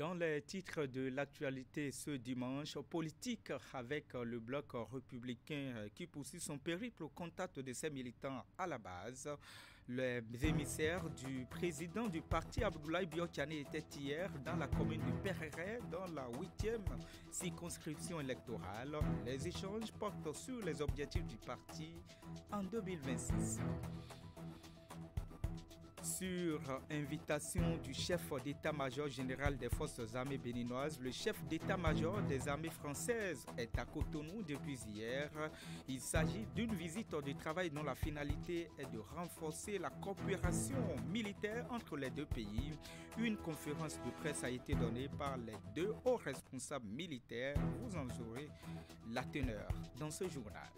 Dans les titres de l'actualité ce dimanche, politique avec le bloc républicain qui poursuit son périple au contact de ses militants à la base. Les émissaires du président du parti Abdoulaye Biokane étaient hier dans la commune de Pereret dans la 8e circonscription électorale. Les échanges portent sur les objectifs du parti en 2026. Sur invitation du chef d'état-major général des forces armées béninoises, le chef d'état-major des armées françaises est à Cotonou depuis hier. Il s'agit d'une visite de travail dont la finalité est de renforcer la coopération militaire entre les deux pays. Une conférence de presse a été donnée par les deux hauts responsables militaires. Vous en saurez la teneur dans ce journal.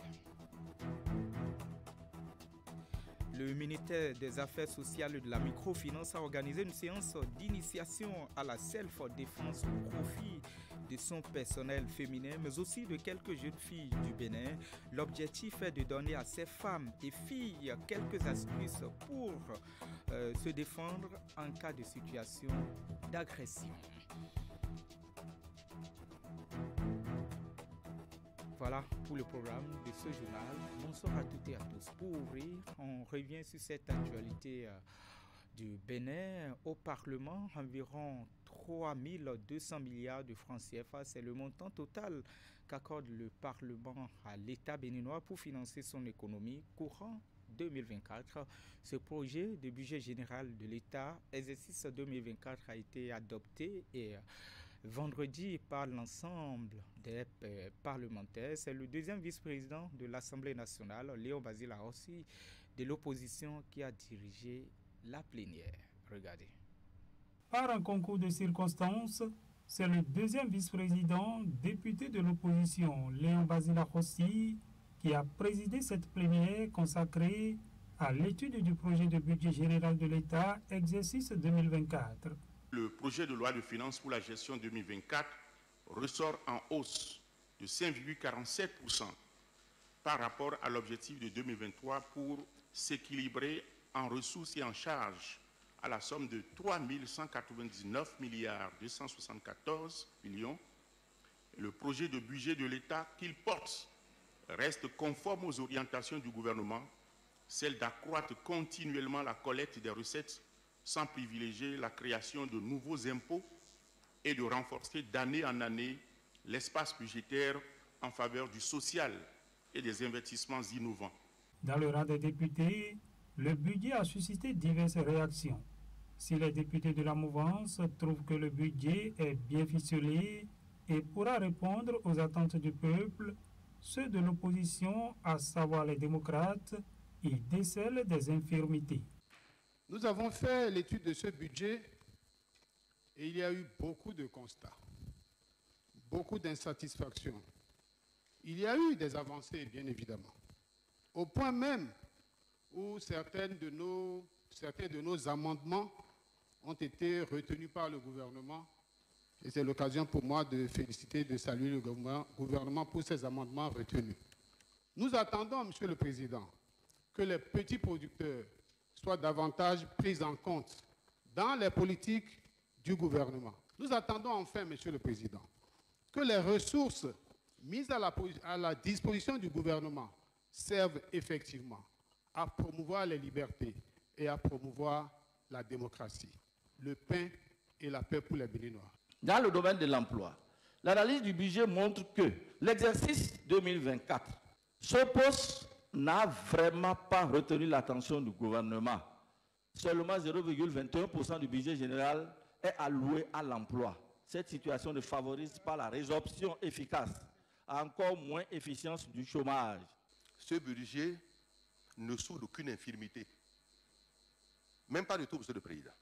Le ministère des Affaires sociales et de la microfinance a organisé une séance d'initiation à la self-défense au profit de son personnel féminin, mais aussi de quelques jeunes filles du Bénin. L'objectif est de donner à ces femmes et filles quelques astuces pour se défendre en cas de situation d'agression. Voilà pour le programme de ce journal. Bonsoir à toutes et à tous. Pour ouvrir, on revient sur cette actualité du Bénin. Au Parlement, environ 3200 milliards de francs CFA. C'est le montant total qu'accorde le Parlement à l'État béninois pour financer son économie courant 2024. Ce projet de budget général de l'État, exercice 2024, a été adopté et vendredi par l'ensemble des parlementaires. C'est le deuxième vice-président de l'Assemblée nationale, Léon Basile Rossi, de l'opposition qui a dirigé la plénière. Regardez. Par un concours de circonstances, c'est le deuxième vice-président, député de l'opposition, Léon Basile Rossi, qui a présidé cette plénière consacrée à l'étude du projet de budget général de l'État, exercice 2024. Le projet de loi de finances pour la gestion 2024 ressort en hausse de 5,47% par rapport à l'objectif de 2023 pour s'équilibrer en ressources et en charges à la somme de 3 199 milliards 274 millions. Le projet de budget de l'État qu'il porte reste conforme aux orientations du gouvernement, celle d'accroître continuellement la collecte des recettes sans privilégier la création de nouveaux impôts et de renforcer d'année en année l'espace budgétaire en faveur du social et des investissements innovants. Dans le rang des députés, le budget a suscité diverses réactions. Si les députés de la mouvance trouvent que le budget est bien ficelé et pourra répondre aux attentes du peuple, ceux de l'opposition, à savoir les démocrates, y décèlent des infirmités. Nous avons fait l'étude de ce budget et il y a eu beaucoup de constats, beaucoup d'insatisfaction. Il y a eu des avancées, bien évidemment, au point même où certains de nos amendements ont été retenus par le gouvernement. Et c'est l'occasion pour moi de féliciter, de saluer le gouvernement pour ces amendements retenus. Nous attendons, Monsieur le Président, que les petits producteurs soient davantage pris en compte dans les politiques du gouvernement. Nous attendons enfin, Monsieur le Président, que les ressources mises à la disposition du gouvernement servent effectivement à promouvoir les libertés et à promouvoir la démocratie, le pain et la paix pour les Béninois. Dans le domaine de l'emploi, l'analyse du budget montre que l'exercice 2024, ce poste n'a vraiment pas retenu l'attention du gouvernement. Seulement 0,21% du budget général est alloué à l'emploi. Cette situation ne favorise pas la résorption efficace, encore moins efficience du chômage. Ce budget ne souffre d'aucune infirmité, même pas du tout, Monsieur le Président.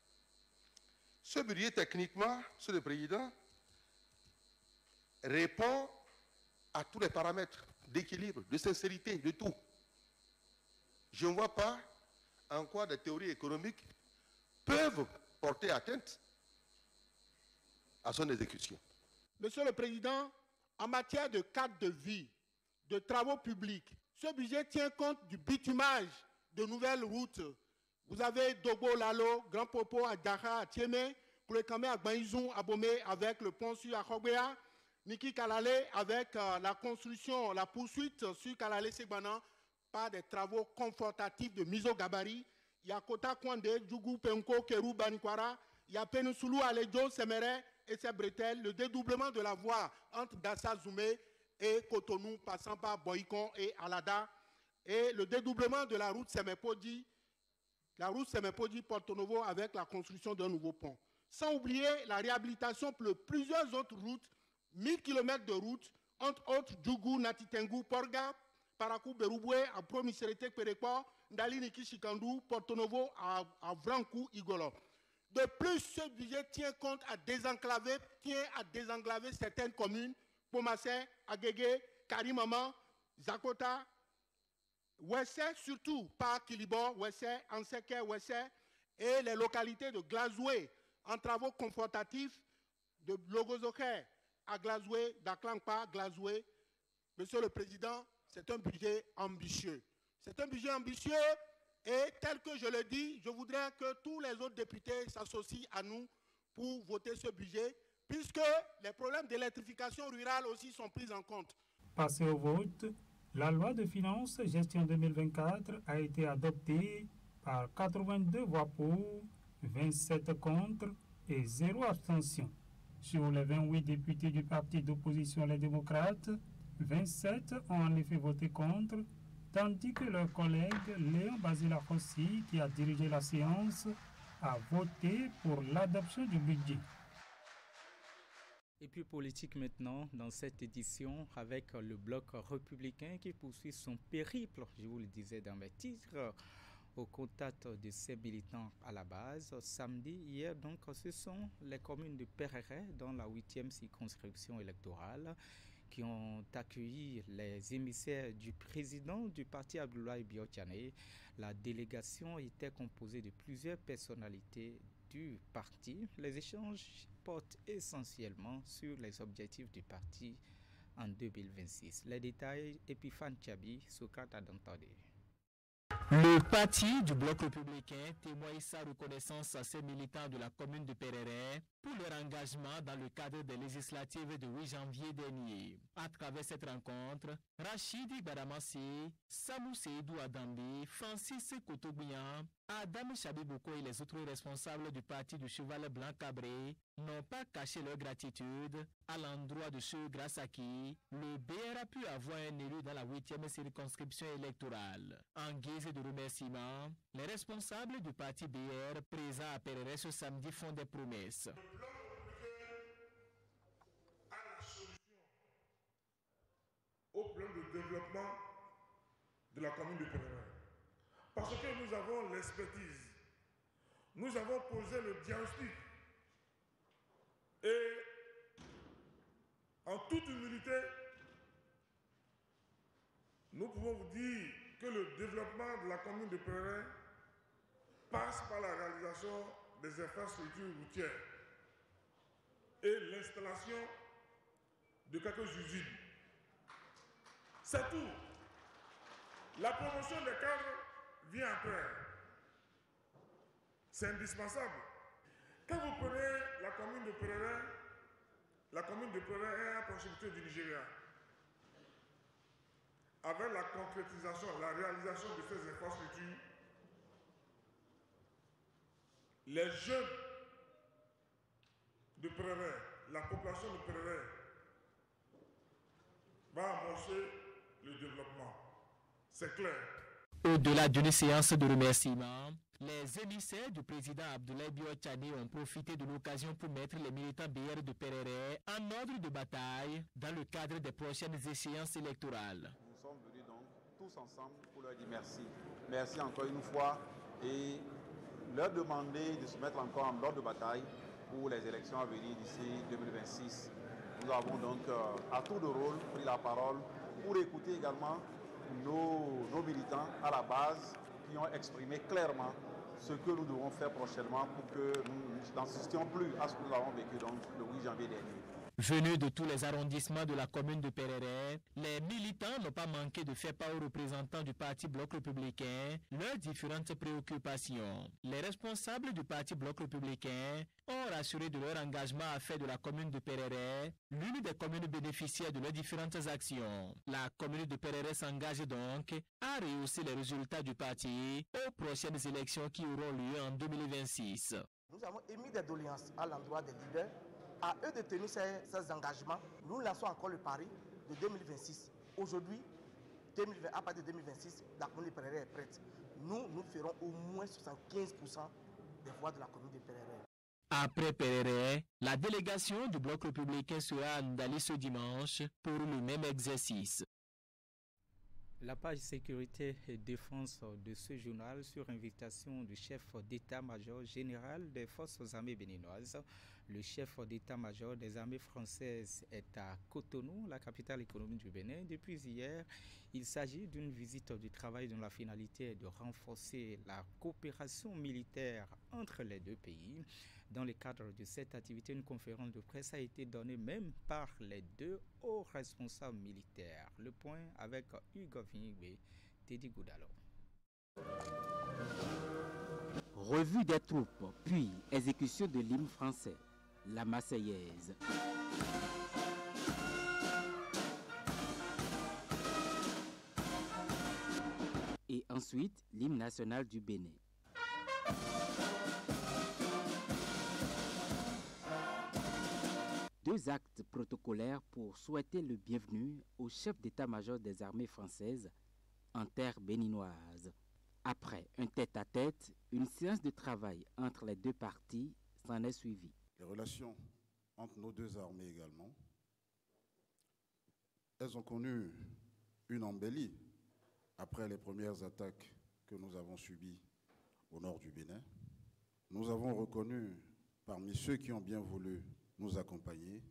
Ce budget, techniquement, Monsieur le Président, répond à tous les paramètres d'équilibre, de sincérité, de tout. Je ne vois pas en quoi des théories économiques peuvent porter atteinte à son exécution. Monsieur le Président, en matière de cadre de vie, de travaux publics, ce budget tient compte du bitumage de nouvelles routes. Vous avez Dogo Lalo, Grand Popo, Adjara, Tiémé. Kourekame Agbaïzoun Abomé avec le pont sur Akhobea, Niki Kalale avec la construction, la poursuite sur Kalale Segbanan par des travaux confortatifs de mise au gabarit. Il y a Kota Kwande, Djougou Penko, Kerou Banikwara, il y a Penusulou Alejo, Semere et ses bretelles, le dédoublement de la voie entre Dassa Zoumé et Cotonou passant par Boïkon et Alada, et le dédoublement de la route Semepodi, Porto Novo avec la construction d'un nouveau pont. Sans oublier la réhabilitation de plusieurs autres routes, 1000 km de routes, entre autres Djougou, Natitengu, Porga, Parakou, Berouboué, à Promiserete, Pérekwa, Ndali, Niki, Chikandou, Porto Novo, à Vrankou, Igolo. De plus, ce budget tient à désenclaver certaines communes, Pomassé, Agégué, Karimama, Zakota, Ouessé, surtout par Kilibo, Ouessé, Anseke, Ouessé, et les localités de Glazoué, en travaux confortatifs, de Logozoké à Glazoué, d'Aklankpa, Glazoué. Monsieur le Président, c'est un budget ambitieux. C'est un budget ambitieux et tel que je le dis, je voudrais que tous les autres députés s'associent à nous pour voter ce budget, puisque les problèmes d'électrification rurale aussi sont pris en compte. Passé au vote, la loi de finances gestion 2024 a été adoptée par 82 voix pour, 27 contre et 0 abstention. Sur les 28 députés du parti d'opposition Les Démocrates, 27 ont en effet voté contre, tandis que leur collègue Léon Basile-Fossi, qui a dirigé la séance, a voté pour l'adoption du budget. Et puis politique maintenant, dans cette édition, avec le bloc républicain qui poursuit son périple, je vous le disais dans mes titres, au contact de ses militants à la base. Samedi, hier, donc, ce sont les communes de Pereret, dans la 8e circonscription électorale, qui ont accueilli les émissaires du président du parti Abdoulaye Biotchane. La délégation était composée de plusieurs personnalités du parti. Les échanges portent essentiellement sur les objectifs du parti en 2026. Les détails, Epiphane Tchabi, Sokrat Adantade. Le parti du bloc républicain témoigne sa reconnaissance à ses militants de la commune de Pereret pour leur engagement dans le cadre des législatives de 8 janvier dernier. À travers cette rencontre, Rachidi Badamassi, Samou Seydou Adambi, Francis Kotobouyan, Adam Chabibouko et les autres responsables du parti du Cheval Blanc Cabré n'ont pas caché leur gratitude à l'endroit de ceux grâce à qui le BR a pu avoir un élu dans la 8e circonscription électorale. En guise de remerciement, les responsables du parti BR présents à Pereret ce samedi font des promesses. Le bloc républicain a la solution au plan de développement de la commune de Pereret. Parce que nous avons l'expertise, nous avons posé le diagnostic et en toute humilité, nous pouvons vous dire que le développement de la commune de Pereret passe par la réalisation des infrastructures routières et l'installation de quelques usines. C'est tout. La promotion des cadres vient après. C'est indispensable. Quand vous prenez la commune de Pereret est à proximité du Nigeria. Avec la concrétisation, la réalisation de ces infrastructures, les jeunes de Pereret, la population de Pereret va amorcer le développement. C'est clair. Au-delà d'une séance de remerciements, les émissaires du président Abdoulaye Biotchane ont profité de l'occasion pour mettre les militants BR de Pereret en ordre de bataille dans le cadre des prochaines échéances électorales. Nous sommes venus donc tous ensemble pour leur dire merci. Merci encore une fois et leur demander de se mettre encore en ordre de bataille pour les élections à venir d'ici 2026. Nous avons donc à tour de rôle pris la parole pour écouter également nos militants à la base qui ont exprimé clairement ce que nous devons faire prochainement pour que nous n'insistions plus à ce que nous avons vécu donc, le 8 janvier dernier. Venus de tous les arrondissements de la commune de Perere, les militants n'ont pas manqué de faire part aux représentants du Parti Bloc républicain leurs différentes préoccupations. Les responsables du Parti Bloc républicain ont rassuré de leur engagement à faire de la commune de Perere l'une des communes bénéficiaires de leurs différentes actions. La commune de Perere s'engage donc à rehausser les résultats du parti aux prochaines élections qui auront lieu en 2026. Nous avons émis des doléances à l'endroit des leaders. À eux de tenir ces engagements. Nous lançons encore le pari de 2026. Aujourd'hui, à partir de 2026, la commune de Perere est prête. Nous ferons au moins 75% des voix de la commune de Perere. Après Perere, la délégation du Bloc républicain sera à Ndali ce dimanche pour le même exercice. La page sécurité et défense de ce journal, sur invitation du chef d'état-major général des forces armées béninoises. Le chef d'état-major des armées françaises est à Cotonou, la capitale économique du Bénin. Depuis hier, il s'agit d'une visite du travail dont la finalité est de renforcer la coopération militaire entre les deux pays. Dans le cadre de cette activité, une conférence de presse a été donnée même par les deux hauts responsables militaires. Le point avec Hugo Vignigbe, Teddy Goudalo. Revue des troupes, puis exécution de l'hymne français, la Marseillaise. Et ensuite, l'hymne national du Bénin. Deux actes protocolaires pour souhaiter le bienvenu au chef d'état-major des armées françaises en terre béninoise. Après un tête-à-tête, une séance de travail entre les deux parties s'en est suivie. Les relations entre nos deux armées également, elles ont connu une embellie après les premières attaques que nous avons subies au nord du Bénin. Nous avons reconnu parmi ceux qui ont bien voulu nous accompagner,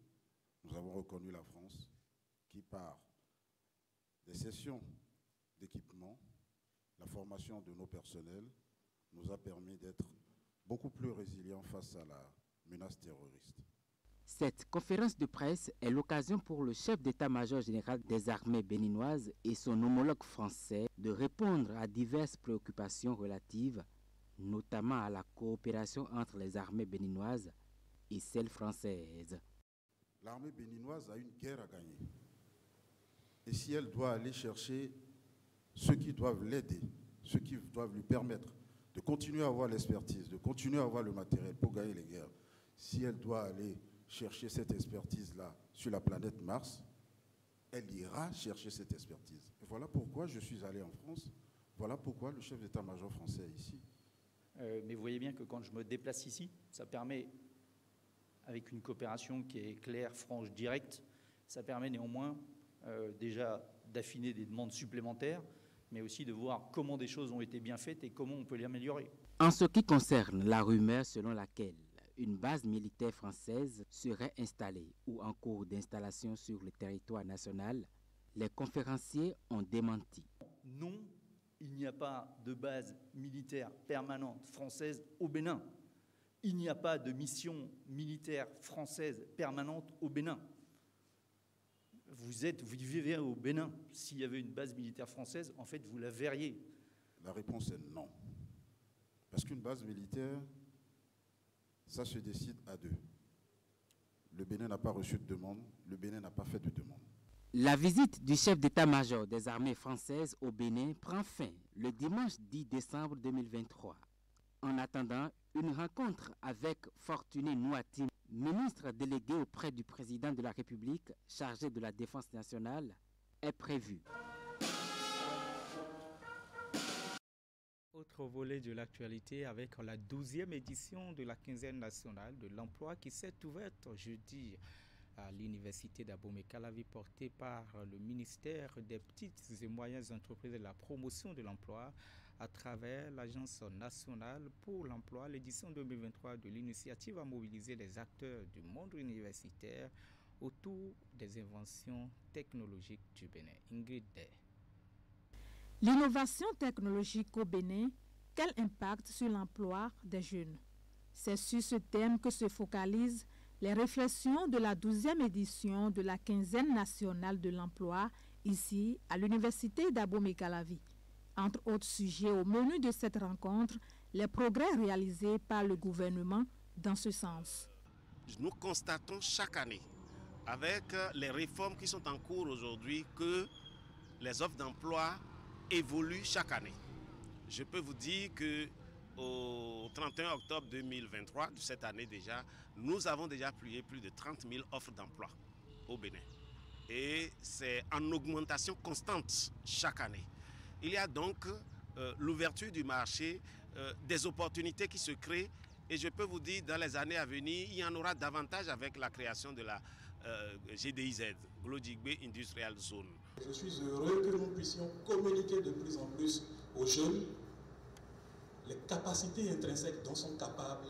nous avons reconnu la France qui, par des sessions d'équipement, la formation de nos personnels, nous a permis d'être beaucoup plus résilients face à la menace terroriste. Cette conférence de presse est l'occasion pour le chef d'état-major général des armées béninoises et son homologue français de répondre à diverses préoccupations relatives, notamment à la coopération entre les armées béninoises et celle française. L'armée béninoise a une guerre à gagner. Et si elle doit aller chercher ceux qui doivent l'aider, ceux qui doivent lui permettre de continuer à avoir l'expertise, de continuer à avoir le matériel pour gagner les guerres, si elle doit aller chercher cette expertise-là sur la planète Mars, elle ira chercher cette expertise. Et voilà pourquoi je suis allé en France, voilà pourquoi le chef d'état-major français est ici. Mais vous voyez bien que quand je me déplace ici, ça permet, avec une coopération qui est claire, franche, directe, ça permet néanmoins déjà d'affiner des demandes supplémentaires, mais aussi de voir comment des choses ont été bien faites et comment on peut les améliorer. En ce qui concerne la rumeur selon laquelle une base militaire française serait installée ou en cours d'installation sur le territoire national, les conférenciers ont démenti. Non, il n'y a pas de base militaire permanente française au Bénin. Il n'y a pas de mission militaire française permanente au Bénin. Vous vivez au Bénin. S'il y avait une base militaire française, en fait, vous la verriez. La réponse est non. Parce qu'une base militaire, ça se décide à deux. Le Bénin n'a pas reçu de demande, le Bénin n'a pas fait de demande. La visite du chef d'état-major des armées françaises au Bénin prend fin le dimanche 10 décembre 2023. En attendant, une rencontre avec Fortuné Nouati, ministre délégué auprès du président de la République chargé de la défense nationale, est prévue. Autre volet de l'actualité avec la 12e édition de la quinzaine nationale de l'emploi qui s'est ouverte jeudi à l'université d'Abomey-Calavi, portée par le ministère des petites et moyennes entreprises et de la promotion de l'emploi à travers l'Agence nationale pour l'emploi. L'édition 2023 de l'initiative a mobilisé les acteurs du monde universitaire autour des inventions technologiques du Bénin. Ingrid Day. L'innovation technologique au Bénin, quel impact sur l'emploi des jeunes? C'est sur ce thème que se focalise les réflexions de la 12e édition de la quinzaine nationale de l'emploi ici à l'université d'Abomey-Calavi. Entre autres sujets au menu de cette rencontre, les progrès réalisés par le gouvernement dans ce sens. Nous constatons chaque année, avec les réformes qui sont en cours aujourd'hui, que les offres d'emploi évoluent chaque année. Je peux vous dire qu'au 31 octobre 2023, de cette année déjà, nous avons déjà publié plus de 30 000 offres d'emploi au Bénin. Et c'est en augmentation constante chaque année. Il y a donc l'ouverture du marché, des opportunités qui se créent. Et je peux vous dire, dans les années à venir, il y en aura davantage avec la création de la GDIZ, Glodjigbe Industrial Zone. Je suis heureux que nous puissions communiquer de plus en plus aux jeunes les capacités intrinsèques dont sont capables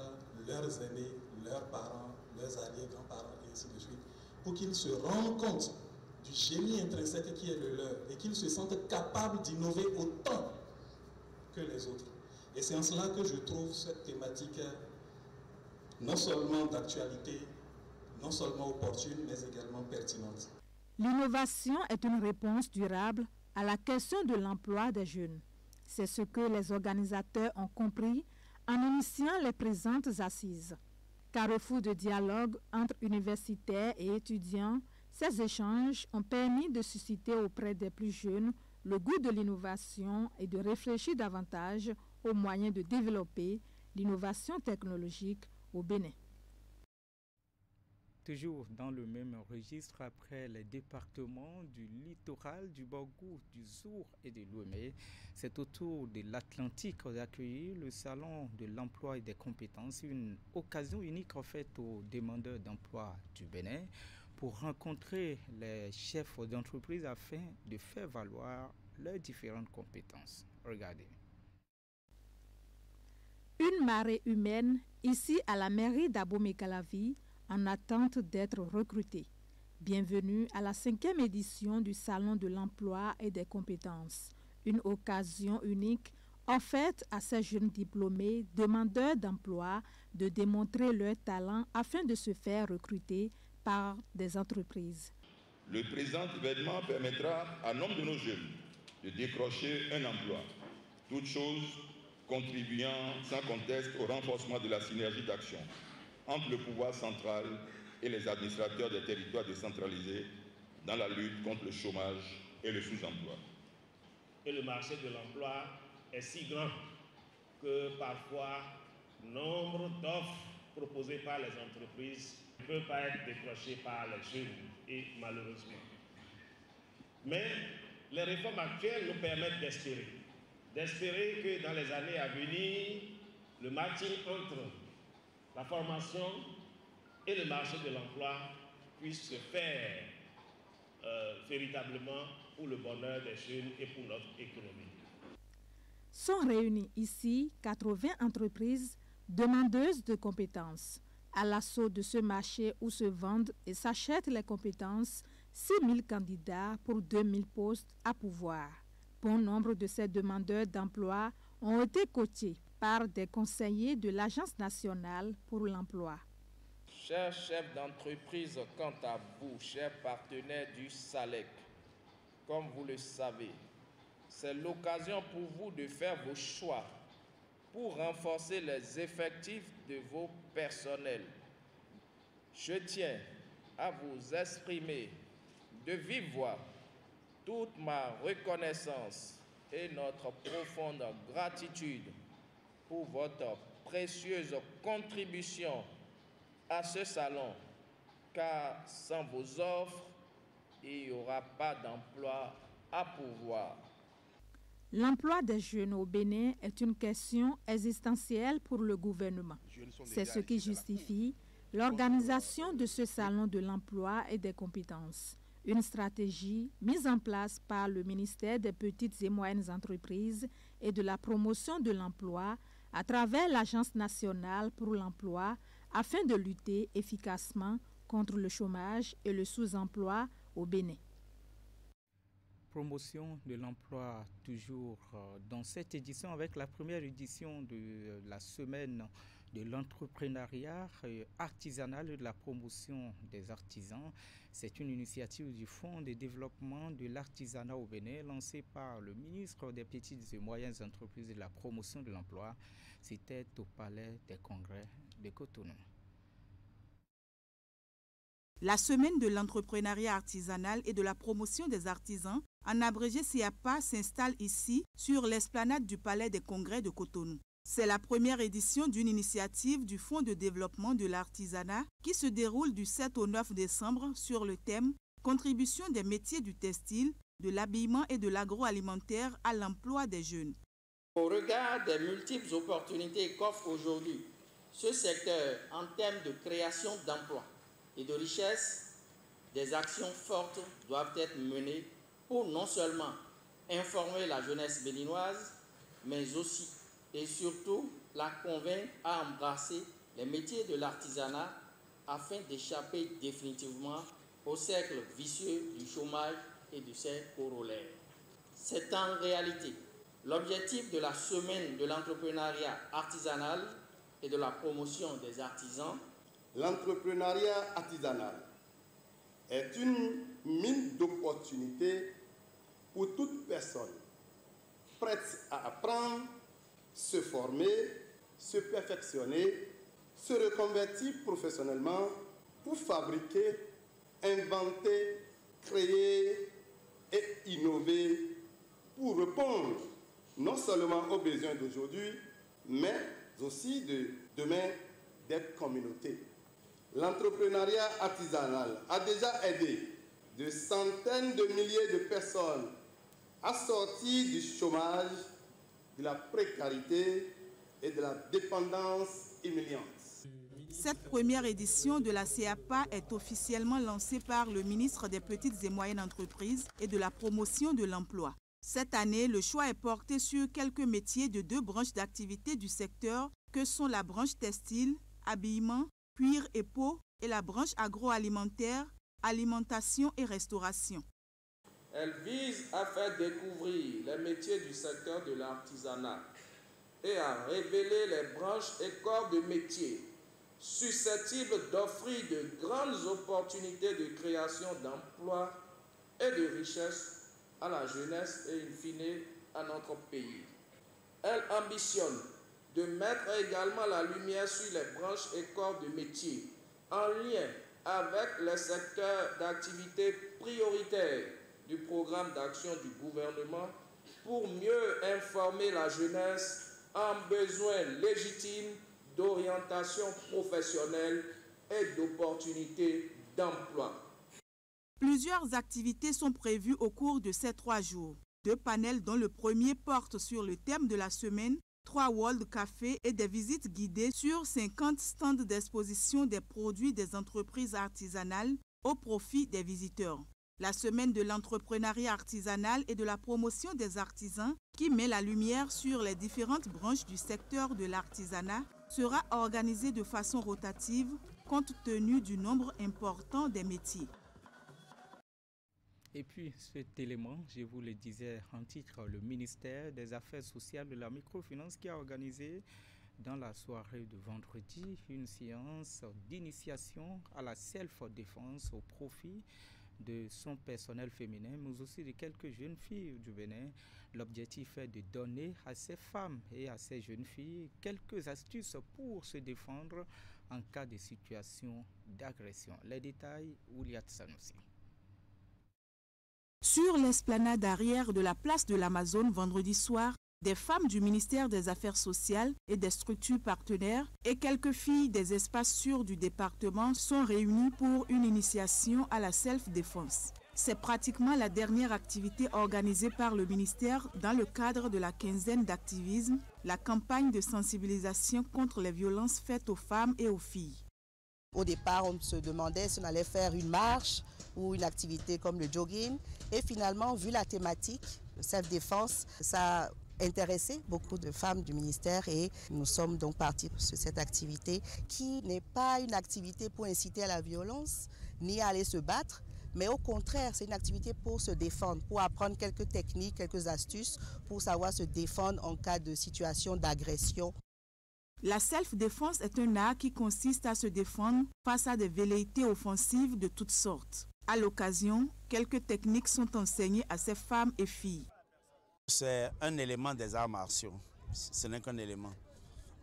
leurs aînés, leurs parents, leurs alliés, grands-parents et ainsi de suite, pour qu'ils se rendent compte du génie intrinsèque qui est le leur et qu'ils se sentent capables d'innover autant que les autres. Et c'est en cela que je trouve cette thématique non seulement d'actualité, non seulement opportune, mais également pertinente. L'innovation est une réponse durable à la question de l'emploi des jeunes. C'est ce que les organisateurs ont compris en initiant les présentes assises. Carrefour de dialogue entre universitaires et étudiants, ces échanges ont permis de susciter auprès des plus jeunes le goût de l'innovation et de réfléchir davantage aux moyens de développer l'innovation technologique au Bénin. Toujours dans le même registre, après les départements du littoral, du Borgou, du Zour et de l'Ouémé, c'est au tour de l'Atlantique d'accueillir le Salon de l'emploi et des compétences, une occasion unique en fait aux demandeurs d'emploi du Bénin pour rencontrer les chefs d'entreprise afin de faire valoir leurs différentes compétences. Regardez. Une marée humaine ici à la mairie d'Abomey-Calavi en attente d'être recrutés. Bienvenue à la 5e édition du Salon de l'emploi et des compétences. Une occasion unique offerte à ces jeunes diplômés, demandeurs d'emploi, de démontrer leur talent afin de se faire recruter par des entreprises. Le présent événement permettra à nombre de nos jeunes de décrocher un emploi. Toutes choses contribuant sans conteste au renforcement de la synergie d'action entre le pouvoir central et les administrateurs des territoires décentralisés dans la lutte contre le chômage et le sous-emploi. Et le marché de l'emploi est si grand que parfois, nombre d'offres proposées par les entreprises ne peuvent pas être décrochées par les jeunes, et malheureusement. Mais les réformes actuelles nous permettent d'espérer que dans les années à venir, le matching entre la formation et le marché de l'emploi puisse se faire véritablement pour le bonheur des jeunes et pour notre économie. Sont réunies ici 80 entreprises demandeuses de compétences. À l'assaut de ce marché où se vendent et s'achètent les compétences, 6 000 candidats pour 2 000 postes à pourvoir. Bon nombre de ces demandeurs d'emploi ont été coachés par des conseillers de l'Agence nationale pour l'emploi. Chers chefs d'entreprise, quant à vous, chers partenaires du SALEC, comme vous le savez, c'est l'occasion pour vous de faire vos choix pour renforcer les effectifs de vos personnels. Je tiens à vous exprimer de vive voix toute ma reconnaissance et notre profonde gratitude pour votre précieuse contribution à ce salon, car sans vos offres, il n'y aura pas d'emploi à pourvoir. L'emploi des jeunes au Bénin est une question existentielle pour le gouvernement. C'est ce qui justifie l'organisation de ce salon de l'emploi et des compétences. Une stratégie mise en place par le ministère des Petites et Moyennes Entreprises et de la promotion de l'emploi à travers l'Agence nationale pour l'emploi afin de lutter efficacement contre le chômage et le sous-emploi au Bénin. Promotion de l'emploi toujours dans cette édition avec la première édition de la semaine de l'entrepreneuriat artisanal et de la promotion des artisans. C'est une initiative du Fonds de développement de l'artisanat au Bénin lancée par le ministre des Petites et Moyennes Entreprises et de la promotion de l'emploi. C'était au Palais des Congrès de Cotonou. La semaine de l'entrepreneuriat artisanal et de la promotion des artisans, en abrégé CIAPA, s'installe ici sur l'esplanade du Palais des Congrès de Cotonou. C'est la première édition d'une initiative du Fonds de développement de l'artisanat qui se déroule du 7 au 9 décembre sur le thème « Contribution des métiers du textile, de l'habillement et de l'agroalimentaire à l'emploi des jeunes ». Au regard des multiples opportunités qu'offre aujourd'hui ce secteur en termes de création d'emplois et de richesses, des actions fortes doivent être menées pour non seulement informer la jeunesse béninoise, mais aussi et surtout la convaincre à embrasser les métiers de l'artisanat afin d'échapper définitivement au cercle vicieux du chômage et de ses corollaires. C'est en réalité l'objectif de la semaine de l'entrepreneuriat artisanal et de la promotion des artisans. L'entrepreneuriat artisanal est une mine d'opportunités pour toute personne prête à apprendre, se former, se perfectionner, se reconvertir professionnellement pour fabriquer, inventer, créer et innover pour répondre non seulement aux besoins d'aujourd'hui, mais aussi de demain des communautés. L'entrepreneuriat artisanal a déjà aidé de centaines de milliers de personnes à sortir du chômage, de la précarité et de la dépendance humiliante. Cette première édition de la CIAPA est officiellement lancée par le ministre des Petites et Moyennes Entreprises et de la promotion de l'emploi. Cette année, le choix est porté sur quelques métiers de deux branches d'activité du secteur que sont la branche textile, habillement, cuir et peau et la branche agroalimentaire, alimentation et restauration. Elle vise à faire découvrir les métiers du secteur de l'artisanat et à révéler les branches et corps de métiers susceptibles d'offrir de grandes opportunités de création d'emplois et de richesses à la jeunesse et in fine à notre pays. Elle ambitionne de mettre également la lumière sur les branches et corps de métiers en lien avec les secteurs d'activité prioritaires du programme d'action du gouvernement pour mieux informer la jeunesse en besoin légitime d'orientation professionnelle et d'opportunités d'emploi. Plusieurs activités sont prévues au cours de ces 3 jours. 2 panels dont le premier porte sur le thème de la semaine, 3 World Café et des visites guidées sur 50 stands d'exposition des produits des entreprises artisanales au profit des visiteurs. La semaine de l'entrepreneuriat artisanal et de la promotion des artisans, qui met la lumière sur les différentes branches du secteur de l'artisanat, sera organisée de façon rotative compte tenu du nombre important des métiers. Et puis cet élément, je vous le disais en titre, le ministère des Affaires sociales de la microfinance qui a organisé dans la soirée de vendredi une séance d'initiation à la self-défense au profit de son personnel féminin, mais aussi de quelques jeunes filles du Bénin. L'objectif est de donner à ces femmes et à ces jeunes filles quelques astuces pour se défendre en cas de situation d'agression. Les détails, Ouliat Sanoussi. Sur l'esplanade arrière de la place de l'Amazone vendredi soir, des femmes du ministère des Affaires sociales et des structures partenaires et quelques filles des espaces sûrs du département sont réunies pour une initiation à la self-défense. C'est pratiquement la dernière activité organisée par le ministère dans le cadre de la quinzaine d'activisme, la campagne de sensibilisation contre les violences faites aux femmes et aux filles. Au départ, on se demandait si on allait faire une marche ou une activité comme le jogging. Et finalement, vu la thématique, le self-défense, ça a intéressé beaucoup de femmes du ministère et nous sommes donc partis sur cette activité qui n'est pas une activité pour inciter à la violence ni à aller se battre, mais au contraire, c'est une activité pour se défendre, pour apprendre quelques techniques, quelques astuces pour savoir se défendre en cas de situation d'agression. La self-défense est un art qui consiste à se défendre face à des velléités offensives de toutes sortes. À l'occasion, quelques techniques sont enseignées à ces femmes et filles. C'est un élément des arts martiaux, ce n'est qu'un élément.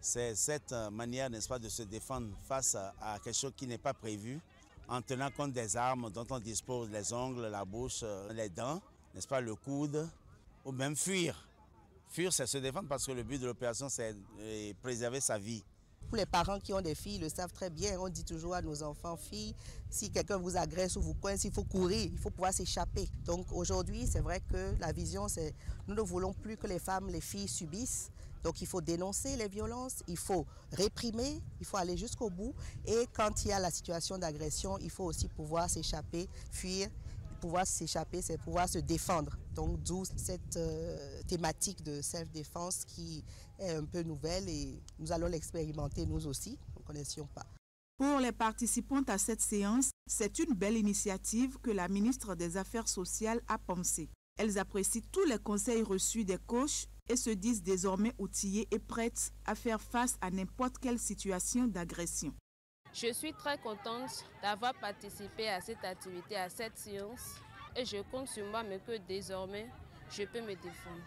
C'est cette manière, n'est-ce pas, de se défendre face à quelque chose qui n'est pas prévu, en tenant compte des armes dont on dispose, les ongles, la bouche, les dents, n'est-ce pas, le coude, ou même fuir. Fuir, c'est se défendre parce que le but de l'opération, c'est préserver sa vie. Pour les parents qui ont des filles, ils le savent très bien. On dit toujours à nos enfants, filles, si quelqu'un vous agresse ou vous coince, il faut courir, il faut pouvoir s'échapper. Donc aujourd'hui, c'est vrai que la vision, c'est nous ne voulons plus que les femmes, les filles subissent. Donc il faut dénoncer les violences, il faut réprimer, il faut aller jusqu'au bout. Et quand il y a la situation d'agression, il faut aussi pouvoir s'échapper, fuir. Pouvoir s'échapper, c'est pouvoir se défendre. Donc d'où cette thématique de self-défense qui est un peu nouvelle et nous allons l'expérimenter nous aussi, nous ne connaissions pas. Pour les participantes à cette séance, c'est une belle initiative que la ministre des Affaires sociales a pensée. Elles apprécient tous les conseils reçus des coachs et se disent désormais outillées et prêtes à faire face à n'importe quelle situation d'agression. Je suis très contente d'avoir participé à cette activité, à cette séance, et je compte sur moi, mais que désormais, je peux me défendre.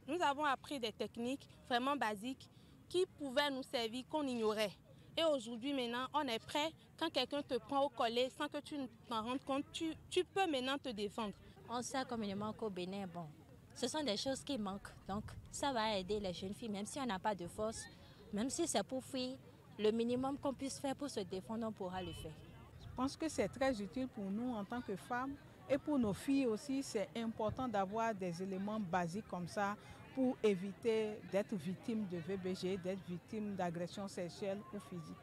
Nous avons appris des techniques vraiment basiques qui pouvaient nous servir, qu'on ignorait. Et aujourd'hui, maintenant, on est prêt. Quand quelqu'un te prend au collet sans que tu t'en rendes compte, tu peux maintenant te défendre. On sait communément qu'au Bénin, bon, ce sont des choses qui manquent. Donc, ça va aider les jeunes filles, même si on n'a pas de force, même si c'est pour fuir. Le minimum qu'on puisse faire pour se défendre, on pourra le faire. Je pense que c'est très utile pour nous en tant que femmes et pour nos filles aussi. C'est important d'avoir des éléments basiques comme ça pour éviter d'être victime de VBG, d'être victime d'agressions sexuelles ou physiques.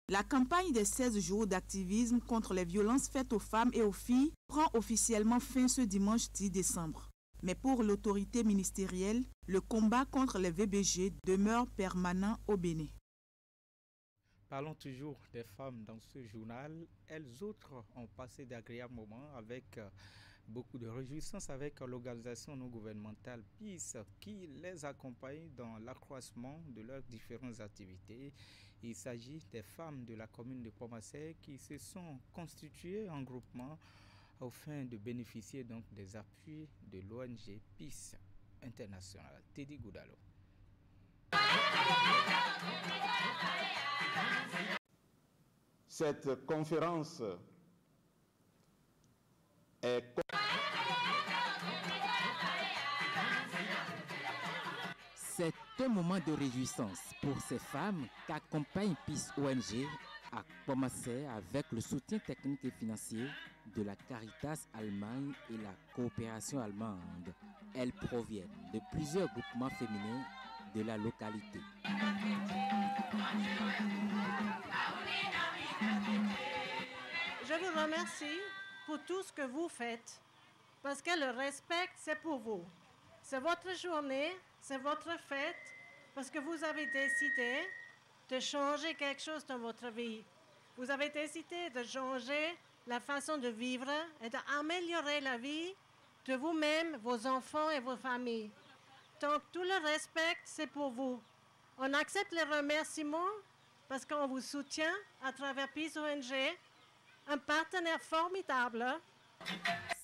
La campagne des 16 jours d'activisme contre les violences faites aux femmes et aux filles prend officiellement fin ce dimanche 10 décembre. Mais pour l'autorité ministérielle, le combat contre les VBG demeure permanent au Bénin. Parlons toujours des femmes dans ce journal. Elles autres ont passé d'agréables moments avec beaucoup de réjouissance avec l'organisation non gouvernementale PIS qui les accompagne dans l'accroissement de leurs différentes activités. Il s'agit des femmes de la commune de Pomassé qui se sont constituées en groupement afin de bénéficier donc des appuis de l'ONG PIS International. Teddy Goudalo. Cette conférence est... C'est un moment de réjouissance pour ces femmes qu'accompagne PIS ONG à Pomassé avec le soutien technique et financier de la Caritas Allemagne et la coopération allemande. Elles proviennent de plusieurs groupements féminins de la localité. Je vous remercie pour tout ce que vous faites, parce que le respect, c'est pour vous. C'est votre journée, c'est votre fête, parce que vous avez décidé de changer quelque chose dans votre vie. Vous avez décidé de changer la façon de vivre et d'améliorer la vie de vous-même, vos enfants et vos familles. Donc, tout le respect, c'est pour vous. On accepte les remerciements parce qu'on vous soutient à travers PIS ONG, un partenaire formidable.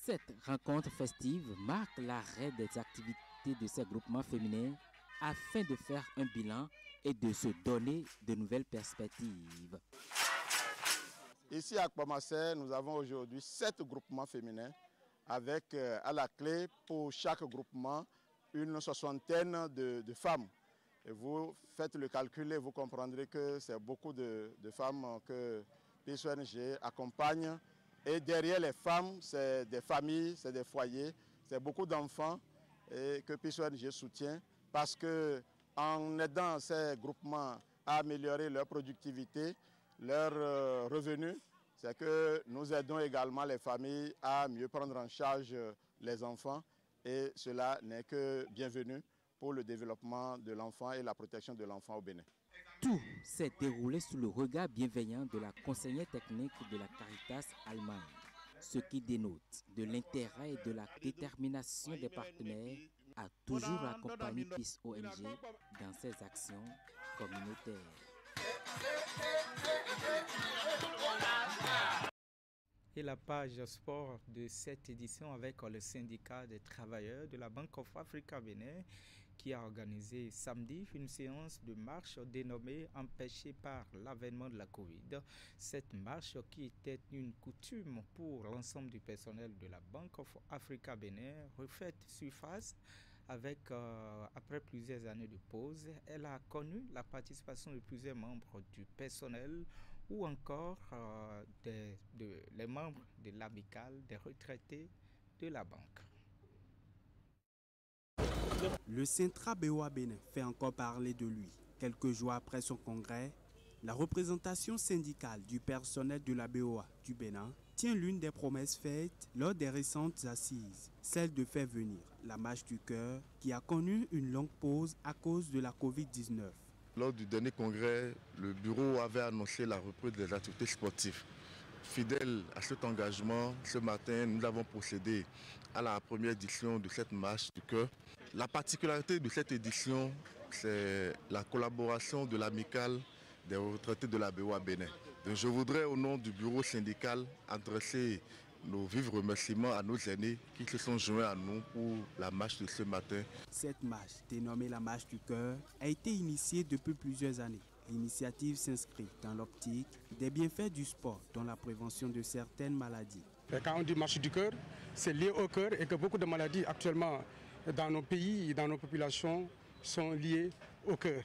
Cette rencontre festive marque l'arrêt des activités de ces groupements féminins afin de faire un bilan et de se donner de nouvelles perspectives. Ici à Pomassé, nous avons aujourd'hui 7 groupements féminins avec à la clé pour chaque groupement une 60aine de femmes. Et vous faites le calcul et vous comprendrez que c'est beaucoup de femmes que PIS ONG accompagne. Et derrière les femmes, c'est des familles, c'est des foyers, c'est beaucoup d'enfants que PIS ONG soutient parce qu'en aidant ces groupements à améliorer leur productivité, leurs revenus, c'est que nous aidons également les familles à mieux prendre en charge les enfants et cela n'est que bienvenu pour le développement de l'enfant et la protection de l'enfant au Bénin. Tout s'est déroulé sous le regard bienveillant de la conseillère technique de la Caritas Allemagne, ce qui dénote de l'intérêt et de la détermination des partenaires a toujours accompagné Peace ONG dans ses actions communautaires. Et la page sport de cette édition avec le syndicat des travailleurs de la Bank of Africa Bénin qui a organisé samedi une séance de marche dénommée « Empêchée par l'avènement de la Covid ». Cette marche qui était une coutume pour l'ensemble du personnel de la Bank of Africa Bénin refait surface avec, après plusieurs années de pause. Elle a connu la participation de plusieurs membres du personnel ou encore les membres de l'amicale des retraités de la banque. Le Centra BOA Bénin fait encore parler de lui. Quelques jours après son congrès, la représentation syndicale du personnel de la BOA du Bénin tient l'une des promesses faites lors des récentes assises, celle de faire venir la marche du cœur qui a connu une longue pause à cause de la Covid-19. Lors du dernier congrès, le bureau avait annoncé la reprise des activités sportives. Fidèle à cet engagement, ce matin, nous avons procédé à la première édition de cette marche du cœur. La particularité de cette édition, c'est la collaboration de l'amicale des retraités de la BOA Bénin. Donc, je voudrais, au nom du bureau syndical, adresser nos vifs remerciements à nos aînés qui se sont joints à nous pour la marche de ce matin. Cette marche, dénommée la marche du cœur, a été initiée depuis plusieurs années. L'initiative s'inscrit dans l'optique des bienfaits du sport dans la prévention de certaines maladies. Quand on dit marche du cœur, c'est lié au cœur et que beaucoup de maladies actuellement dans nos pays et dans nos populations sont liées au cœur.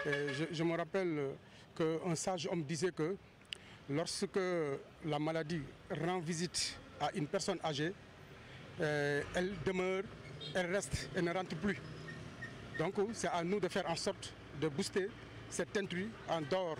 Je me rappelle qu'un sage homme disait que lorsque la maladie rend visite à une personne âgée, elle demeure, elle reste, elle ne rentre plus. Donc c'est à nous de faire en sorte de booster cet intrus en dehors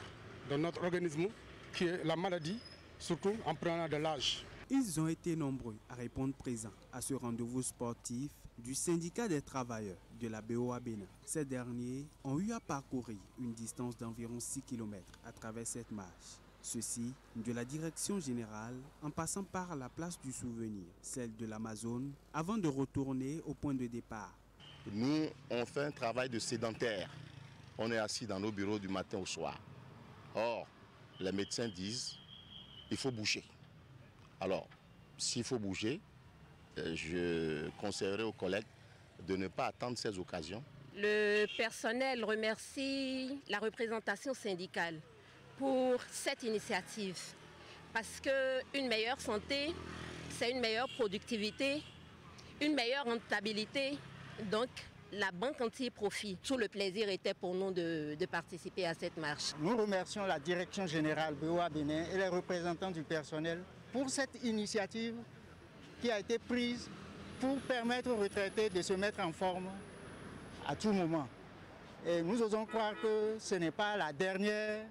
de notre organisme qui est la maladie, surtout en prenant de l'âge. Ils ont été nombreux à répondre présents à ce rendez-vous sportif du syndicat des travailleurs de la BOA Bénin. Ces derniers ont eu à parcourir une distance d'environ 6 km à travers cette marche. Ceci de la direction générale en passant par la place du souvenir, celle de l'Amazone, avant de retourner au point de départ. Nous, on fait un travail de sédentaire. On est assis dans nos bureaux du matin au soir. Or, les médecins disent qu'il faut bouger. Alors, s'il faut bouger, je conseillerais aux collègues de ne pas attendre ces occasions. Le personnel remercie la représentation syndicale pour cette initiative parce qu'une meilleure santé, c'est une meilleure productivité, une meilleure rentabilité. Donc, la banque en tire profit. Tout le plaisir était pour nous de participer à cette marche. Nous remercions la direction générale BOA Bénin et les représentants du personnel pour cette initiative qui a été prise pour permettre aux retraités de se mettre en forme à tout moment. Et nous osons croire que ce n'est pas la dernière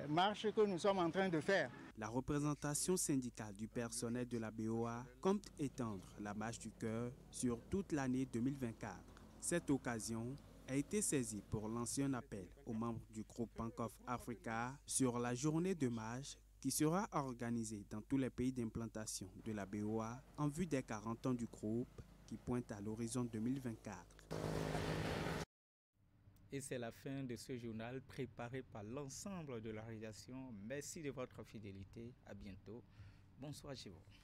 marche que nous sommes en train de faire. La représentation syndicale du personnel de la BOA compte étendre la marche du cœur sur toute l'année 2024. Cette occasion a été saisie pour lancer un appel aux membres du groupe Bank of Africa sur la journée de marche qui sera organisée dans tous les pays d'implantation de la BOA en vue des 40 ans du groupe qui pointe à l'horizon 2024. Et c'est la fin de ce journal préparé par l'ensemble de la rédaction. Merci de votre fidélité. À bientôt. Bonsoir chez vous.